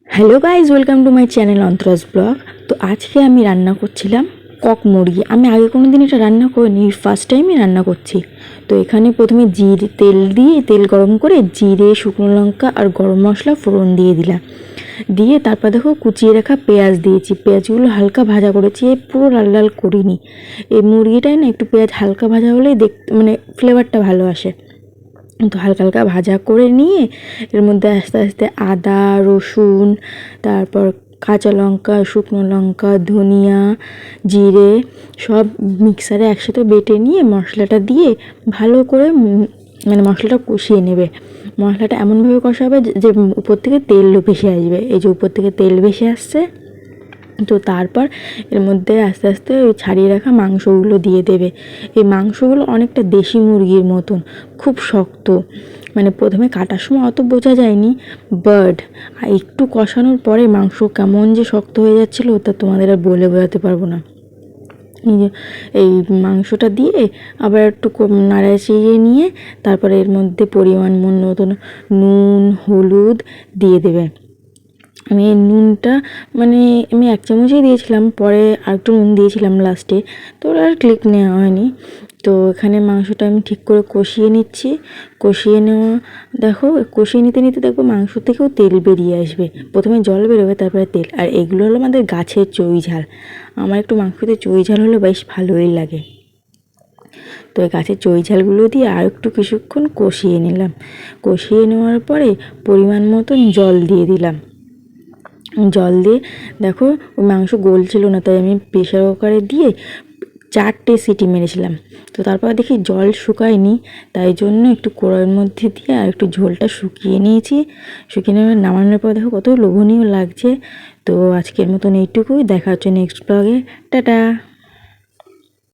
Hello guys, welcome to my channel Antaraj blog. তো আজকে আমি রান্না করছিলাম কক মুরগি। আমি আগে কোনো দিন এটা রান্না করিনি, ফার্স্ট টাইমই রান্না করছি। তো এখানে প্রথমে তেল গরম করে জিরে, শুকনো লঙ্কা আর গরম মশলা ফোড়ন দিয়ে দিলাম। দিয়ে তারপর দেখো কুচিয়ে রাখা পেঁয়াজ দিয়েছি। পেঁয়াজগুলো হালকা ভাজা করেছি, পুরো লাল লাল করিনি। এই মুরগিটাই না একটু পেঁয়াজ হালকা ভাজা হলেই দেখতে মানে ফ্লেভারটা ভালো আসে। তো হালকা হালকা ভাজা করে নিয়ে এর মধ্যে আস্তে আস্তে আদা, রসুন, তারপর কাঁচা লঙ্কা, শুকনো লঙ্কা, ধনিয়া, জিরে সব মিক্সারে একসাথে বেটে নিয়ে মশলাটা দিয়ে ভালো করে মানে মশলাটা কষিয়ে নেবে। মশলাটা এমনভাবে কষাবে যে উপর থেকে তেল ভেসে আসবে। এই যে উপর থেকে তেল ভেসে আসছে, তো তারপর এর মধ্যে আস্তে আস্তে ওই ছাড়িয়ে রাখা মাংসগুলো দিয়ে দেবে। এই মাংসগুলো অনেকটা দেশি মুরগির মতন, খুব শক্ত। মানে প্রথমে কাটার সময় অত বোঝা যায়নি, বাট একটু কষানোর পরে মাংস কেমন যে শক্ত হয়ে যাচ্ছিলো তা তোমাদের আর বলে বোঝাতে পারবো না। এই মাংসটা দিয়ে আবার একটু নাড়াচিড়ে নিয়ে তারপরে এর মধ্যে পরিমাণ মতন নুন, হলুদ দিয়ে দেবে। আমি এই নুনটা মানে আমি 1 চামচই দিয়েছিলাম, পরে আরেকটু নুন দিয়েছিলাম লাস্টে, তো ওরা আর ক্লিক নেওয়া হয়নি। তো এখানে মাংসটা আমি ঠিক করে কষিয়ে নিচ্ছি। কষিয়ে নেওয়া দেখো, কষিয়ে নিতে নিতে দেখবো মাংস থেকেও তেল বেরিয়ে আসবে। প্রথমে জল বেরোবে, তারপরে তেল। আর এগুলো হলো আমাদের গাছের চুই ঝাল। আমার একটু মাংসতে চুই ঝাল হলে বেশ ভালোই লাগে। তো এই গাছের চুই ঝালগুলো দিয়ে আর একটু কিছুক্ষণ কষিয়ে নিলাম। কষিয়ে নেওয়ার পরে পরিমাণ মতন জল দিয়ে দিলাম। জল দিয়ে দেখো ওই মাংস গলছিল না, তাই আমি প্রেশার কুকারে দিয়ে 4টে সিটি মেরেছিলাম। তো তারপর দেখি জল শুকায়নি, তাই জন্য একটু কড়াইয়ের মধ্যে দিয়ে আর একটু ঝোলটা শুকিয়ে নিয়েছি। শুকিয়ে নেওয়ার নামানোর পর দেখো কত লোভনীয় লাগছে। তো আজকের মতন এইটুকুই, দেখা হচ্ছে নেক্সট ব্লগে। টাটা।